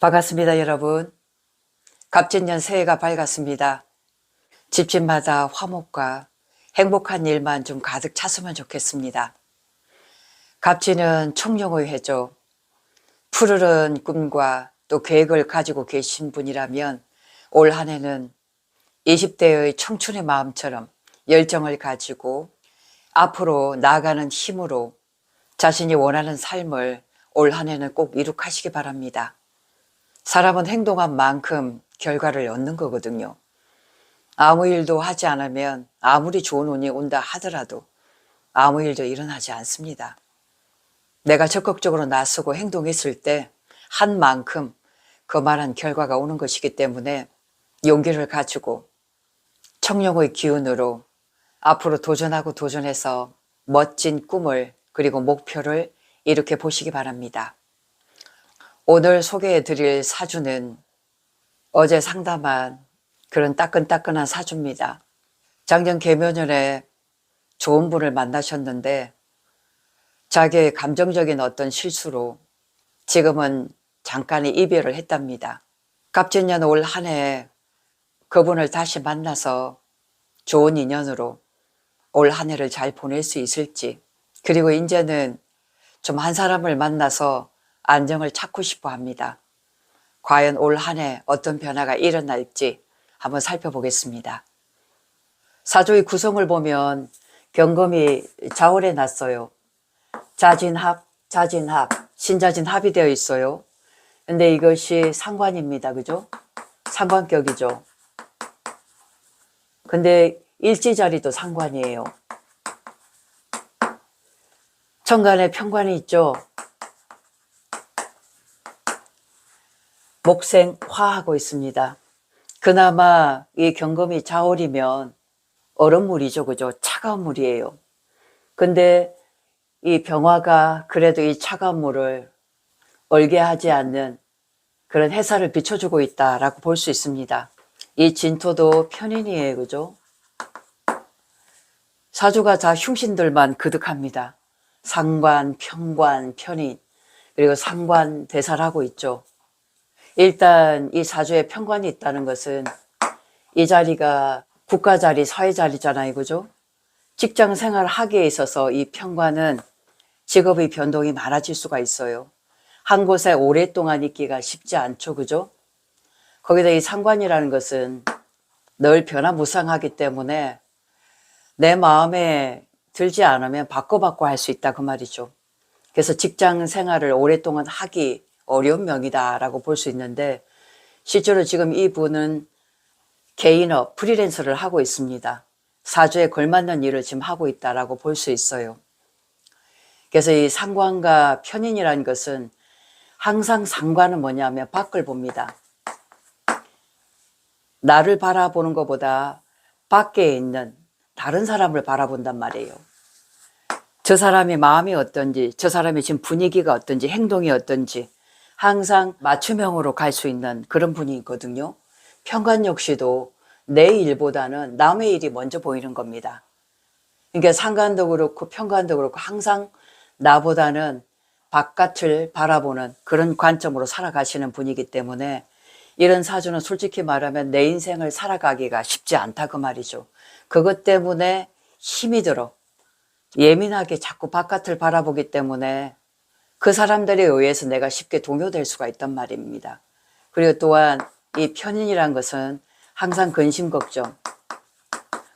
반갑습니다, 여러분. 갑진년 새해가 밝았습니다. 집집마다 화목과 행복한 일만 좀 가득 찼으면 좋겠습니다. 갑진은 청룡의 해죠. 푸르른 꿈과 또 계획을 가지고 계신 분이라면 올 한 해는 20대의 청춘의 마음처럼 열정을 가지고 앞으로 나아가는 힘으로 자신이 원하는 삶을 올 한 해는 꼭 이룩하시기 바랍니다. 사람은 행동한 만큼 결과를 얻는 거거든요. 아무 일도 하지 않으면 아무리 좋은 운이 온다 하더라도 아무 일도 일어나지 않습니다. 내가 적극적으로 나서고 행동했을 때 한 만큼 그만한 결과가 오는 것이기 때문에 용기를 가지고 청룡의 기운으로 앞으로 도전하고 도전해서 멋진 꿈을 그리고 목표를 이렇게 보시기 바랍니다. 오늘 소개해 드릴 사주는 어제 상담한 그런 따끈따끈한 사주입니다. 작년 개묘년에 좋은 분을 만나셨는데 자기의 감정적인 어떤 실수로 지금은 잠깐의 이별을 했답니다. 갑진년 올 한 해 그분을 다시 만나서 좋은 인연으로 올 한 해를 잘 보낼 수 있을지, 그리고 이제는 좀 한 사람을 만나서 안정을 찾고 싶어 합니다. 과연 올 한 해 어떤 변화가 일어날지 한번 살펴보겠습니다. 사주의 구성을 보면 경금이 자월에 났어요. 자진합, 자진합, 신자진합이 되어 있어요. 근데 이것이 상관입니다. 그죠? 상관격이죠. 근데 일지자리도 상관이에요. 천간에 편관이 있죠. 목생 화하고 있습니다. 그나마 이 경금이 자월이면 얼음물이죠. 그죠? 차가운 물이에요. 근데 이 병화가 그래도 이 차가운 물을 얼게 하지 않는 그런 햇살을 비춰주고 있다라고 볼 수 있습니다. 이 진토도 편인이에요. 그죠? 사주가 다 흉신들만 그득합니다. 상관, 편관, 편인, 그리고 상관 대살하고 있죠. 일단 이 사주에 편관이 있다는 것은 이 자리가 국가 자리, 사회 자리잖아요. 그죠? 직장 생활 하기에 있어서 이 편관은 직업의 변동이 많아질 수가 있어요. 한 곳에 오랫동안 있기가 쉽지 않죠. 그죠? 거기다 이 상관이라는 것은 늘 변화무쌍하기 때문에 내 마음에 들지 않으면 바꿔 할 수 있다 그 말이죠. 그래서 직장 생활을 오랫동안 하기 어려운 명이다라고 볼 수 있는데 실제로 지금 이분은 개인업, 프리랜서를 하고 있습니다. 사주에 걸맞는 일을 지금 하고 있다라고 볼 수 있어요. 그래서 이 상관과 편인이라는 것은 항상 상관은 뭐냐면 밖을 봅니다. 나를 바라보는 것보다 밖에 있는 다른 사람을 바라본단 말이에요. 저 사람의 마음이 어떤지, 저 사람의 지금 분위기가 어떤지, 행동이 어떤지 항상 맞춤형으로 갈 수 있는 그런 분이 있거든요. 편관 역시도 내 일보다는 남의 일이 먼저 보이는 겁니다. 그러니까 상관도 그렇고 편관도 그렇고 항상 나보다는 바깥을 바라보는 그런 관점으로 살아가시는 분이기 때문에 이런 사주는 솔직히 말하면 내 인생을 살아가기가 쉽지 않다 그 말이죠. 그것 때문에 힘이 들어 예민하게 자꾸 바깥을 바라보기 때문에 그 사람들에 의해서 내가 쉽게 동요될 수가 있단 말입니다. 그리고 또한 이 편인이란 것은 항상 근심 걱정,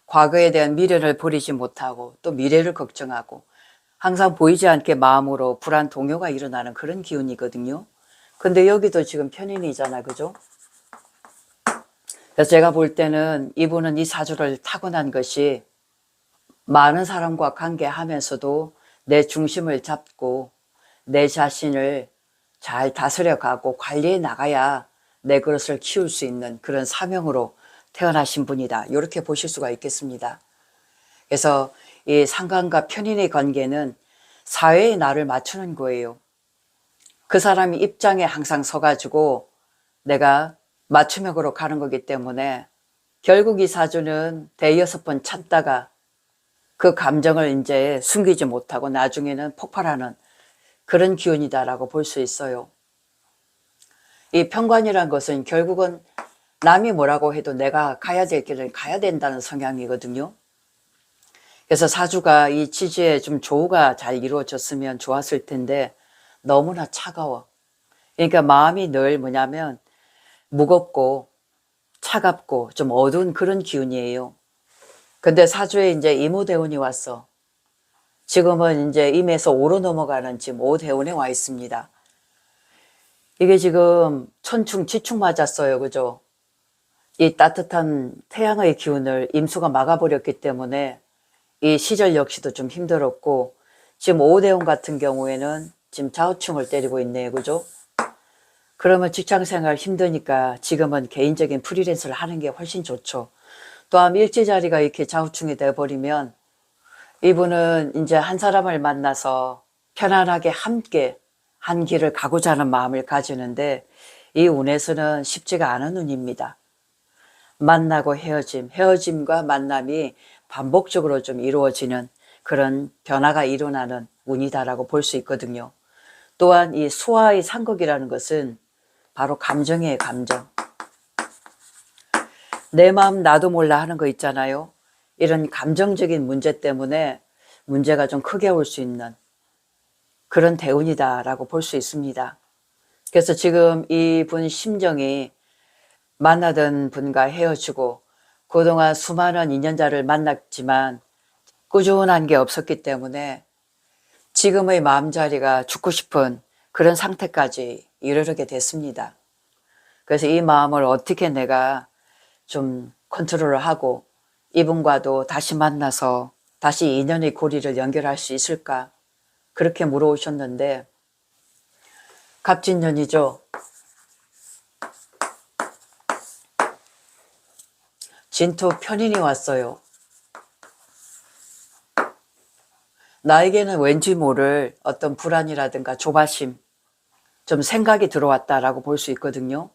과거에 대한 미련을 버리지 못하고 또 미래를 걱정하고 항상 보이지 않게 마음으로 불안 동요가 일어나는 그런 기운이거든요. 근데 여기도 지금 편인이잖아. 그죠? 그래서 제가 볼 때는 이분은 이 사주를 타고난 것이 많은 사람과 관계하면서도 내 중심을 잡고 내 자신을 잘 다스려가고 관리해 나가야 내 그릇을 키울 수 있는 그런 사명으로 태어나신 분이다. 이렇게 보실 수가 있겠습니다. 그래서 이 상관과 편인의 관계는 사회의 나를 맞추는 거예요. 그 사람의 입장에 항상 서가지고 내가 맞춤형으로 가는 거기 때문에 결국 이 사주는 대여섯 번 참다가 그 감정을 이제 숨기지 못하고 나중에는 폭발하는 그런 기운이다라고 볼 수 있어요. 이 편관이란 것은 결국은 남이 뭐라고 해도 내가 가야 될 길을 가야 된다는 성향이거든요. 그래서 사주가 이 지지에 좀 조우가 잘 이루어졌으면 좋았을 텐데 너무나 차가워. 그러니까 마음이 늘 뭐냐면 무겁고 차갑고 좀 어두운 그런 기운이에요. 근데 사주에 이제 이모대운이 왔어. 지금은 이제 임에서 오로 넘어가는 지금 오대운에 와 있습니다. 이게 지금 천충 지충 맞았어요. 그죠? 이 따뜻한 태양의 기운을 임수가 막아버렸기 때문에 이 시절 역시도 좀 힘들었고, 지금 오대운 같은 경우에는 지금 좌우충을 때리고 있네요. 그죠? 그러면 직장생활 힘드니까 지금은 개인적인 프리랜서를 하는 게 훨씬 좋죠. 또한 일지자리가 이렇게 좌우충이 돼버리면 이분은 이제 한 사람을 만나서 편안하게 함께 한 길을 가고자 하는 마음을 가지는데 이 운에서는 쉽지가 않은 운입니다. 만나고 헤어짐, 헤어짐과 만남이 반복적으로 좀 이루어지는 그런 변화가 일어나는 운이다라고 볼 수 있거든요. 또한 이 수화의 상극이라는 것은 바로 감정이에요. 감정. 내 마음 나도 몰라 하는 거 있잖아요. 이런 감정적인 문제 때문에 문제가 좀 크게 올 수 있는 그런 대운이다라고 볼 수 있습니다. 그래서 지금 이분 심정이 만나던 분과 헤어지고 그동안 수많은 인연자를 만났지만 꾸준한 게 없었기 때문에 지금의 마음자리가 죽고 싶은 그런 상태까지 이르게 됐습니다. 그래서 이 마음을 어떻게 내가 좀 컨트롤을 하고 이분과도 다시 만나서 다시 인연의 고리를 연결할 수 있을까? 그렇게 물어오셨는데 갑진년이죠. 진토 편인이 왔어요. 나에게는 왠지 모를 어떤 불안이라든가 조바심, 좀 생각이 들어왔다라고 볼 수 있거든요.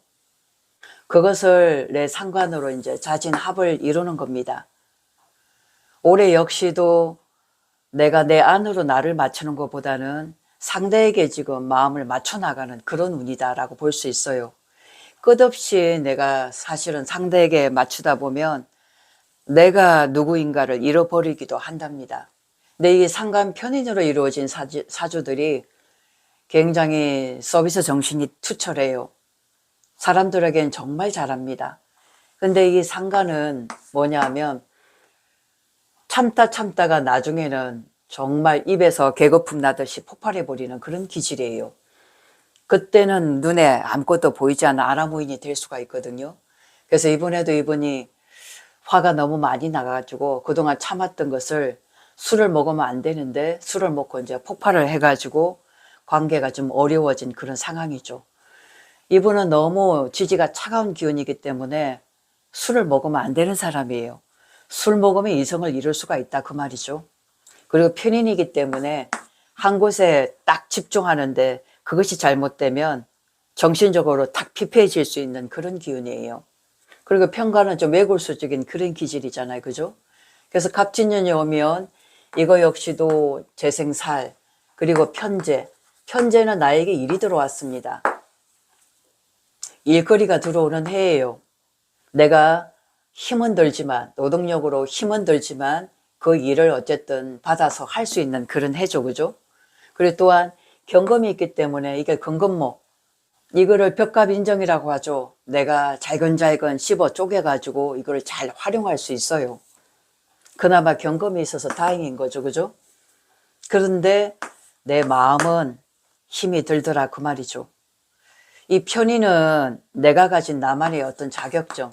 그것을 내 상관으로 이제 자진합을 이루는 겁니다. 올해 역시도 내가 내 안으로 나를 맞추는 것보다는 상대에게 지금 마음을 맞춰 나가는 그런 운이다라고 볼 수 있어요. 끝없이 내가 사실은 상대에게 맞추다 보면 내가 누구인가를 잃어버리기도 한답니다. 근데 이 상관 편인으로 이루어진 사주들이 굉장히 서비스 정신이 투철해요. 사람들에겐 정말 잘합니다. 근데 이 상관은 뭐냐 하면 참다가 나중에는 정말 입에서 개거품 나듯이 폭발해버리는 그런 기질이에요. 그때는 눈에 아무것도 보이지 않는 아나무인이 될 수가 있거든요. 그래서 이번에도 이분이 화가 너무 많이 나가지고 그동안 참았던 것을 술을 먹으면 안 되는데 술을 먹고 이제 폭발을 해가지고 관계가 좀 어려워진 그런 상황이죠. 이분은 너무 지지가 차가운 기운이기 때문에 술을 먹으면 안 되는 사람이에요. 술 먹으면 이성을 잃을 수가 있다 그 말이죠. 그리고 편인이기 때문에 한 곳에 딱 집중하는데 그것이 잘못되면 정신적으로 탁 피폐해질 수 있는 그런 기운이에요. 그리고 편관은 좀 외골수적인 그런 기질이잖아요. 그죠? 그래서 갑진년이 오면 이거 역시도 재생살, 그리고 편재. 편재는 나에게 일이 들어왔습니다. 일거리가 들어오는 해예요. 내가 힘은 들지만, 노동력으로 힘은 들지만 그 일을 어쨌든 받아서 할 수 있는 그런 해죠. 그죠? 그리고 또한 경금이 있기 때문에 이게 근근목, 이거를 벽갑인정이라고 하죠. 내가 잘근잘근 씹어 쪼개가지고 이걸 잘 활용할 수 있어요. 그나마 경금이 있어서 다행인 거죠. 그죠? 그런데 내 마음은 힘이 들더라 그 말이죠. 이 편의는 내가 가진 나만의 어떤 자격증,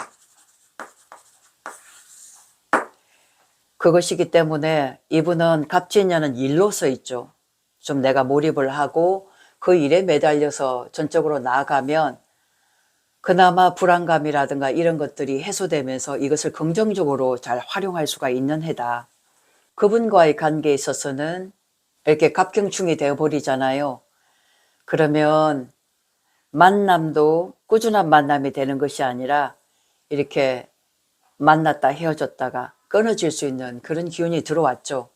그것이기 때문에 이분은 갑진년은 일로서 있죠. 좀 내가 몰입을 하고 그 일에 매달려서 전적으로 나아가면 그나마 불안감이라든가 이런 것들이 해소되면서 이것을 긍정적으로 잘 활용할 수가 있는 해다. 그분과의 관계에 있어서는 이렇게 갑경충이 되어버리잖아요. 그러면 만남도 꾸준한 만남이 되는 것이 아니라 이렇게 만났다 헤어졌다가 끊어질 수 있는 그런 기운이 들어왔죠.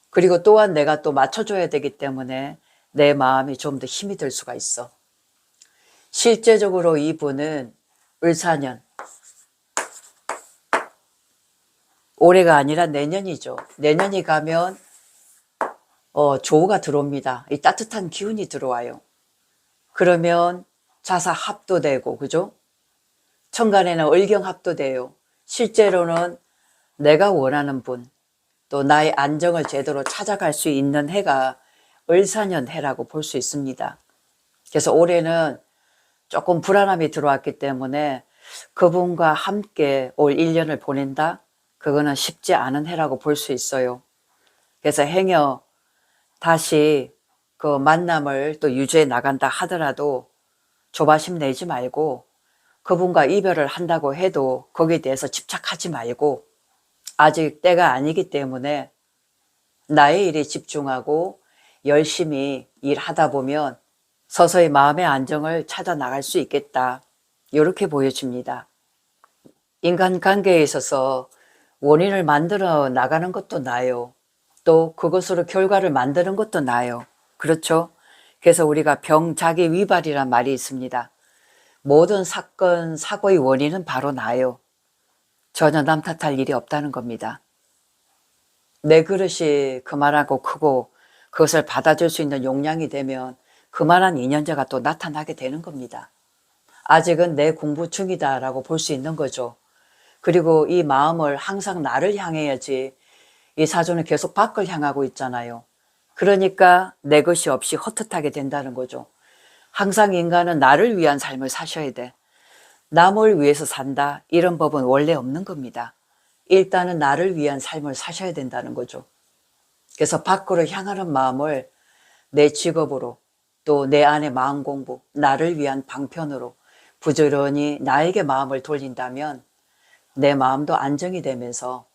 그리고 또한 내가 또 맞춰줘야 되기 때문에 내 마음이 좀 더 힘이 들 수가 있어. 실제적으로 이분은 을사년, 올해가 아니라 내년이죠. 내년이 가면 조우가 들어옵니다. 이 따뜻한 기운이 들어와요. 그러면 자사합도 되고, 그죠? 천간에는 을경합도 돼요. 실제로는 내가 원하는 분, 또 나의 안정을 제대로 찾아갈 수 있는 해가 을사년 해라고 볼 수 있습니다. 그래서 올해는 조금 불안함이 들어왔기 때문에 그분과 함께 올 1년을 보낸다? 그거는 쉽지 않은 해라고 볼 수 있어요. 그래서 행여 다시 그 만남을 또 유지해 나간다 하더라도 조바심 내지 말고, 그분과 이별을 한다고 해도 거기에 대해서 집착하지 말고, 아직 때가 아니기 때문에 나의 일에 집중하고 열심히 일하다 보면 서서히 마음의 안정을 찾아 나갈 수 있겠다, 이렇게 보여집니다. 인간관계에 있어서 원인을 만들어 나가는 것도 나아요. 또 그것으로 결과를 만드는 것도 나아요. 그렇죠? 그래서 우리가 병자기 위발이란 말이 있습니다. 모든 사건, 사고의 원인은 바로 나예요. 전혀 남 탓할 일이 없다는 겁니다. 내 그릇이 그만하고 크고 그것을 받아줄 수 있는 용량이 되면 그만한 인연자가 또 나타나게 되는 겁니다. 아직은 내 공부 중이다라고 볼 수 있는 거죠. 그리고 이 마음을 항상 나를 향해야지, 이 사주는 계속 밖을 향하고 있잖아요. 그러니까 내 것이 없이 헛헛하게 된다는 거죠. 항상 인간은 나를 위한 삶을 사셔야 돼. 남을 위해서 산다, 이런 법은 원래 없는 겁니다. 일단은 나를 위한 삶을 사셔야 된다는 거죠. 그래서 밖으로 향하는 마음을 내 직업으로, 또 내 안의 마음 공부, 나를 위한 방편으로 부지런히 나에게 마음을 돌린다면 내 마음도 안정이 되면서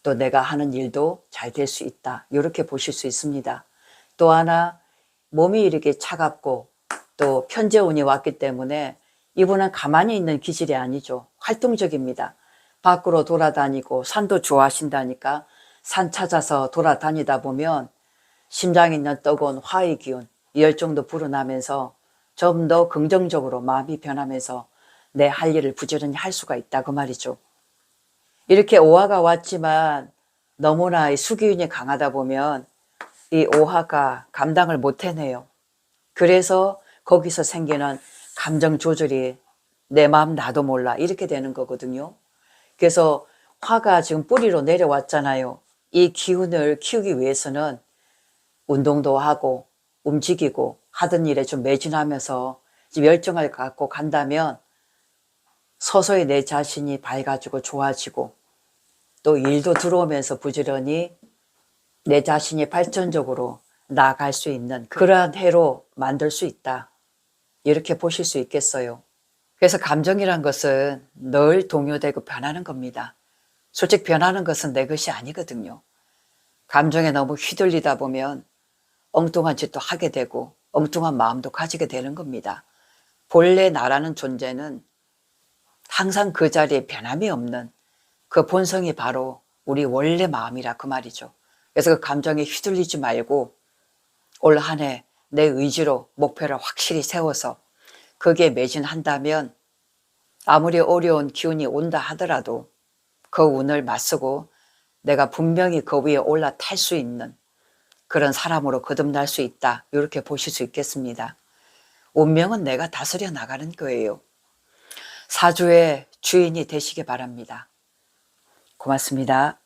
또 내가 하는 일도 잘 될 수 있다, 이렇게 보실 수 있습니다. 또 하나, 몸이 이렇게 차갑고 또 편재운이 왔기 때문에 이분은 가만히 있는 기질이 아니죠. 활동적입니다. 밖으로 돌아다니고 산도 좋아하신다니까 산 찾아서 돌아다니다 보면 심장에 있는 뜨거운 화의 기운, 열정도 불어나면서 좀 더 긍정적으로 마음이 변하면서 내 할 일을 부지런히 할 수가 있다, 그 말이죠. 이렇게 오화가 왔지만 너무나 이 수기운이 강하다 보면 이 오화가 감당을 못 해내요. 그래서 거기서 생기는 감정 조절이 내 마음 나도 몰라 이렇게 되는 거거든요. 그래서 화가 지금 뿌리로 내려왔잖아요. 이 기운을 키우기 위해서는 운동도 하고 움직이고 하던 일에 좀 매진하면서 열정을 갖고 간다면 서서히 내 자신이 밝아지고 좋아지고 또 일도 들어오면서 부지런히 내 자신이 발전적으로 나아갈 수 있는 그러한 해로 만들 수 있다, 이렇게 보실 수 있겠어요. 그래서 감정이란 것은 늘 동요되고 변하는 겁니다. 솔직히 변하는 것은 내 것이 아니거든요. 감정에 너무 휘둘리다 보면 엉뚱한 짓도 하게 되고 엉뚱한 마음도 가지게 되는 겁니다. 본래 나라는 존재는 항상 그 자리에 변함이 없는 그 본성이 바로 우리 원래 마음이라, 그 말이죠. 그래서 그 감정에 휘둘리지 말고 올 한 해 내 의지로 목표를 확실히 세워서 거기에 매진한다면 아무리 어려운 기운이 온다 하더라도 그 운을 맞서고 내가 분명히 그 위에 올라탈 수 있는 그런 사람으로 거듭날 수 있다, 이렇게 보실 수 있겠습니다. 운명은 내가 다스려 나가는 거예요. 사주의 주인이 되시기 바랍니다. 고맙습니다.